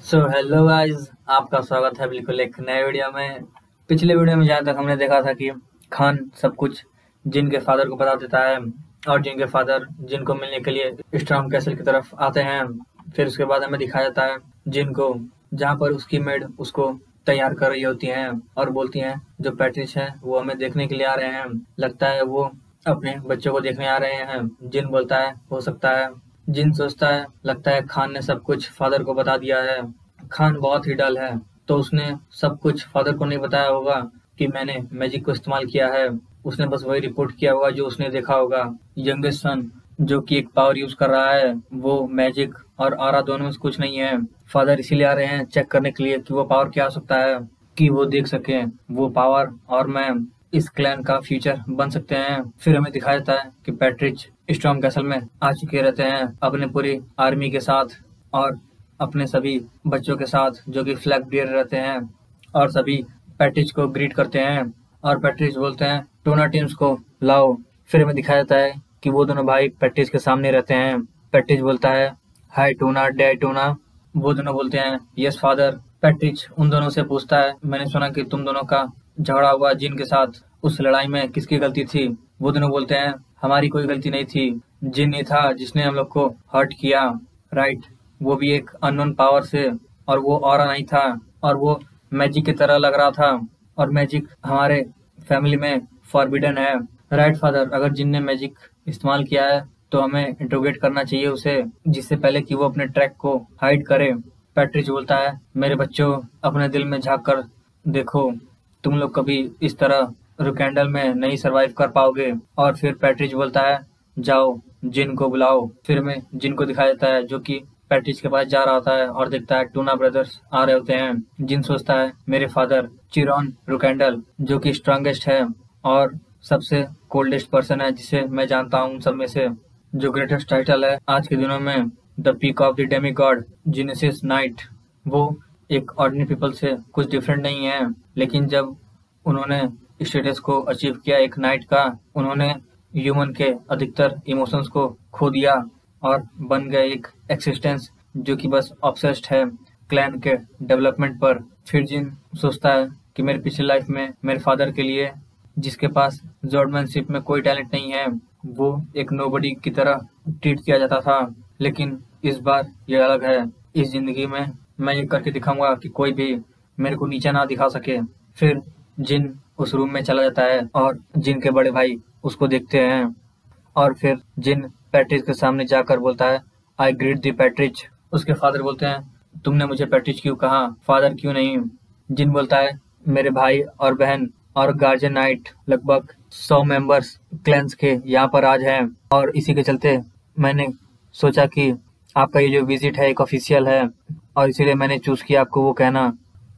Hello guys, आपका स्वागत है बिल्कुल एक नए वीडियो में। पिछले वीडियो में जहाँ तक हमने देखा था कि खान सब कुछ जिन के फादर को बता देता है और जिन के फादर जिन को मिलने के लिए स्ट्रॉन्ग कैसल की तरफ आते हैं। फिर उसके बाद हमें दिखाया जाता है जिन को, जहाँ पर उसकी मेड उसको तैयार कर रही होती हैं और बोलती हैं जो पैट्रिच है वो हमें देखने के लिए आ रहे हैं, लगता है वो अपने बच्चों को देखने आ रहे हैं। जिन बोलता है हो सकता है। जिन सोचता है लगता है खान ने सब कुछ फादर को बता दिया है। खान बहुत ही डल है, तो उसने सब कुछ फादर को नहीं बताया होगा कि मैंने मैजिक को इस्तेमाल किया है। उसने बस वही रिपोर्ट किया होगा जो उसने देखा होगा। यंगेस्ट सन जो कि एक पावर यूज कर रहा है, वो मैजिक और आरा दोनों में से कुछ नहीं है। फादर इसीलिए आ रहे हैं चेक करने के लिए कि वो पावर क्या हो सकता है, कि वो देख सके वो पावर और मैं इस क्लैन का फ्यूचर बन सकते हैं। फिर हमें दिखाया जाता है कि पैट्रिच स्टॉर्म कैसल में आ चुके रहते हैं अपने पूरी आर्मी के साथ और अपने सभी बच्चों के साथ जो कि फ्लैग बियर रहते हैं, और सभी पैट्रिच को ग्रीट करते हैं और पैट्रिच बोलते हैं टूना टीम्स को लाओ। फिर हमें दिखाया जाता है कि वो दोनों भाई पैट्रिच के सामने रहते हैं। पैट्रिच बोलता है हाय टूना, डे टूना। वो दोनों बोलते हैं यस फादर। पैट्रिच उन दोनों से पूछता है मैंने सुना कि तुम दोनों का झगड़ा हुआ जिन के साथ, उस लड़ाई में किसकी गलती थी? वो दोनों बोलते हैं हमारी कोई गलती नहीं थी, जिन ही था जिसने हम लोग को हर्ट किया। राइट, वो भी एक अननोन पावर से, और वो ऑरा नहीं था और वो मैजिक की तरह लग रहा था, और मैजिक हमारे फैमिली में फॉरबिडन है। राइट फादर, अगर जिन ने मैजिक इस्तेमाल किया है तो हमें इंट्रोगेट करना चाहिए उसे, जिससे पहले कि वो अपने ट्रैक को हाइड करे। पैट्रिच बोलता है मेरे बच्चों, अपने दिल में झांक कर देखो, तुम लोग कभी इस तरह रुकेंडल में नहीं सरवाइव कर पाओगे। और फिर पैट्रिच बोलता है जाओ जिन को बुलाओ। फिर में जिन को दिखाया जाता है जो कि पैट्रिच के पास जा रहा होता है और देखता है टूना ब्रदर्स आ रहे होते हैं। जिन सोचता है मेरे फादर चिरॉन रुकेंडल जो कि स्ट्रांगेस्ट है और सबसे कोल्डेस्ट पर्सन है जिसे मैं जानता हूँ सब में से, जो ग्रेटेस्ट टाइटल है आज के दिनों में, the peak of the Demi God Genesis night. वो एक ऑर्डिनरी पीपल से कुछ डिफरेंट नहीं है, लेकिन जब उन्होंने स्टेटस को अचीव किया एक नाइट का, उन्होंने ह्यूमन के अधिकतर इमोशंस को खो दिया और बन गए एक एक्सिस्टेंस जो कि बस ऑब्सेस्ड है क्लैन के डेवलपमेंट पर। फिर जिन सोचता है कि मेरे पिछले लाइफ में मेरे फादर के लिए, जिसके पास जॉर्डमैनशिप में कोई टैलेंट नहीं है, वो एक नोबडी की तरह ट्रीट किया जाता था, लेकिन इस बार ये अलग है। इस जिंदगी में मैं ये करके दिखाऊंगा कि कोई भी मेरे को नीचा ना दिखा सके। फिर जिन उस रूम में चला जाता है और जिन के बड़े भाई उसको देखते हैं, और फिर जिन पैट्रिच के सामने जाकर बोलता है आई ग्रीट दी पैट्रिच। उसके फादर बोलते हैं तुमने मुझे पैट्रिच क्यों कहा, फादर क्यों नहीं? जिन बोलता है मेरे भाई और बहन और गार्जियन नाइट लगभग 100 मेंबर्स क्लैंस के यहाँ पर आज हैं, और इसी के चलते मैंने सोचा कि आपका ये जो विजिट है एक ऑफिशियल है और इसीलिए मैंने चूज किया आपको वो कहना।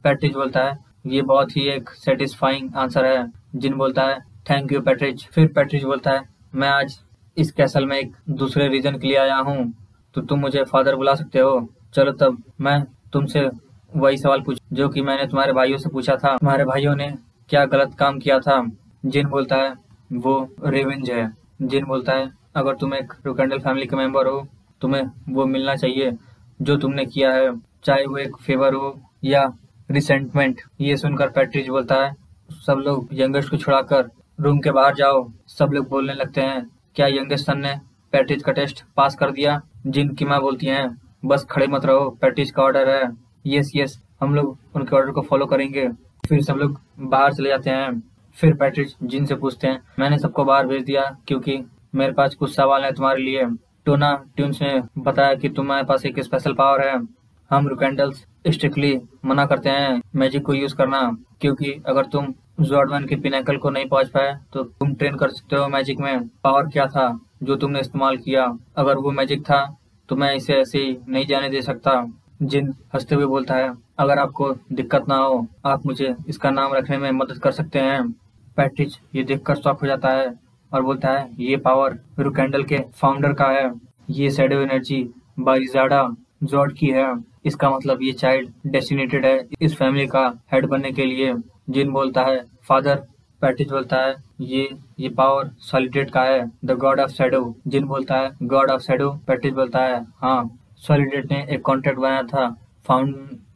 पैट्रिच बोलता है ये बहुत ही एक सेटिस्फाइंग आंसर है। जिन बोलता है थैंक यू पैट्रिच। फिर पैट्रिच बोलता है मैं आज इस कैसल में एक दूसरे रीजन के लिए आया हूँ, तो तुम मुझे फादर बुला सकते हो। चलो तब मैं तुमसे वही सवाल पूछ जो कि मैंने तुम्हारे भाइयों से पूछा था, तुम्हारे भाइयों ने क्या गलत काम किया था? जिन बोलता है वो रिवेंज है। जिन बोलता है अगर तुम एक रुकेंडल फैमिली के मेंबर हो, तुम्हें वो मिलना चाहिए जो तुमने किया है, चाहे वो एक फेवर हो या रिसेंटमेंट। ये सुनकर पैट्रिच बोलता है सब लोग यंगेस्ट को छुड़ाकर रूम के बाहर जाओ। सब लोग बोलने लगते हैं क्या यंगेस्ट सन ने पैट्रिच का टेस्ट पास कर दिया? जिन की माँ बोलती हैं बस खड़े मत रहो, पैट्रिच का ऑर्डर है। यस यस, हम लोग उनके ऑर्डर को फॉलो करेंगे। फिर सब लोग बाहर चले जाते हैं। फिर पैट्रिच जिन से पूछते हैं मैंने सबको बाहर भेज दिया क्योंकि मेरे पास कुछ सवाल है तुम्हारे लिए। टोना ट्यून्स ने बताया कि तुम्हारे पास एक स्पेशल पावर है। हम रुकेंडल्स स्ट्रिक्टली मना करते हैं मैजिक को यूज करना, क्योंकि अगर तुम जॉर्डमैन के पिनेकल को नहीं पहुंच पाए तो तुम ट्रेन कर सकते हो मैजिक में। पावर क्या था जो तुमने इस्तेमाल किया? अगर वो मैजिक था तो मैं इसे ऐसे ही नहीं जाने दे सकता। जिन हंसते हुए बोलता है अगर आपको दिक्कत ना हो आप मुझे इसका नाम रखने में मदद कर सकते हैं। पैट्रिच ये देखकर शॉक हो जाता है और बोलता है ये पावर रुकेंडल के फाउंडर का है, ये शैडो एनर्जी बारिजाडा जॉर्ड की है। इसका मतलब ये चाइल्ड डेस्टिनेटेड है इस फैमिली का हेड बनने के लिए। जिन बोलता है फादर। पैट्रिच बोलता है ये पावर सॉलिडेट का है, द गॉड ऑफ शैडो। जिन बोलता है गॉड ऑफ शैडो। पैट्रिच बोलता है हाँ, सॉलिडेट ने एक कॉन्ट्रैक्ट बनाया था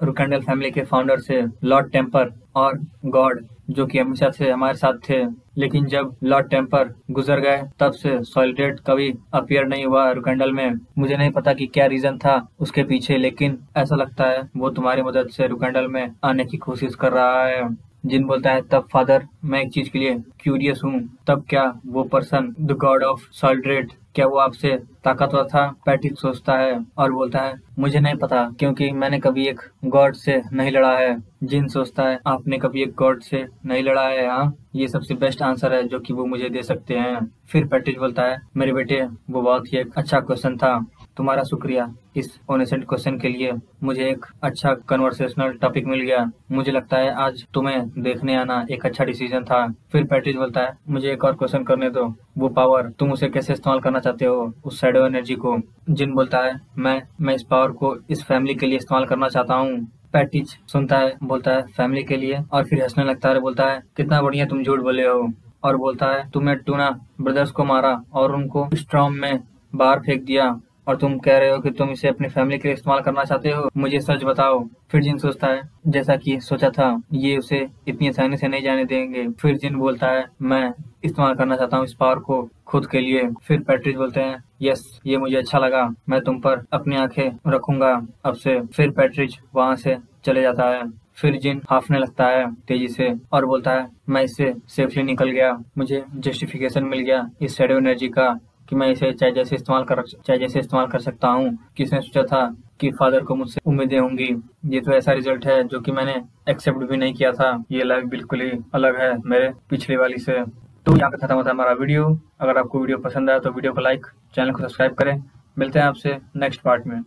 रुकेंडल फैमिली के फाउंडर से लॉर्ड टेम्पर और गॉड, जो कि हमेशा से हमारे साथ थे। लेकिन जब लॉर्ड टेम्पर गुजर गए तब से सॉलिडेट कभी अपीयर नहीं हुआ रुकेंडल में। मुझे नहीं पता कि क्या रीजन था उसके पीछे, लेकिन ऐसा लगता है वो तुम्हारी मदद से रुकेंडल में आने की कोशिश कर रहा है। जिन बोलता है, तब फादर मैं एक चीज के लिए क्यूरियस हूँ, तब क्या वो पर्सन द गॉड ऑफ सॉलिड्रेट, क्या वो आपसे ताकतवर था? पैट्रिक सोचता है और बोलता है मुझे नहीं पता, क्योंकि मैंने कभी एक गॉड से नहीं लड़ा है। जिन सोचता है आपने कभी एक गॉड से नहीं लड़ा है? हाँ, ये सबसे बेस्ट आंसर है जो कि वो मुझे दे सकते हैं। फिर पैट्रिक बोलता है मेरे बेटे, वो बहुत ही एक अच्छा क्वेश्चन था, तुम्हारा शुक्रिया इस ऑनेस्ट क्वेश्चन के लिए। मुझे एक अच्छा कन्वर्सेशनल टॉपिक मिल गया। मुझे लगता है आज तुम्हें देखने आना एक अच्छा डिसीजन था। फिर पैट्रिक बोलता है मुझे एक और क्वेश्चन करने दो, वो पावर तुम उसे कैसे इस्तेमाल करना चाहते हो, उस शैडो एनर्जी को? जिन बोलता है मैं इस पावर को इस फैमिली के लिए इस्तेमाल करना चाहता हूँ। पैट्रिक सुनता है, बोलता है फैमिली के लिए, और फिर हंसने लगता है। बोलता है कितना बढ़िया तुम झूठ बोले हो। और बोलता है तुमने टूना ब्रदर्स को मारा और उनको स्ट्रॉम में बाहर फेंक दिया, और तुम कह रहे हो कि तुम इसे अपनी फैमिली के लिए इस्तेमाल करना चाहते हो। मुझे सच बताओ। फिर जिन सोचता है जैसा कि सोचा था ये उसे इतनी आसानी से नहीं जाने देंगे। फिर जिन बोलता है मैं इस्तेमाल करना चाहता हूँ इस पावर को खुद के लिए। फिर पैट्रिक बोलते हैं यस, ये मुझे अच्छा लगा, मैं तुम पर अपनी आंखें रखूंगा अब से। फिर पैट्रिक वहाँ से चले जाता है। फिर जिन हाफने लगता है तेजी से और बोलता है मैं इससे सेफली निकल गया, मुझे जस्टिफिकेशन मिल गया इस शैडो एनर्जी का कि मैं इसे चाहे जैसे इस्तेमाल कर सकता हूँ। किसने सोचा था कि फादर को मुझसे उम्मीदें होंगी। ये तो ऐसा रिजल्ट है जो कि मैंने एक्सेप्ट भी नहीं किया था। ये लाइफ बिल्कुल ही अलग है मेरे पिछले वाली से। तो यहाँ पे खत्म होता है हमारा वीडियो। अगर आपको वीडियो पसंद आया तो वीडियो को लाइक, चैनल को सब्सक्राइब करें। मिलते हैं आपसे नेक्स्ट पार्ट में।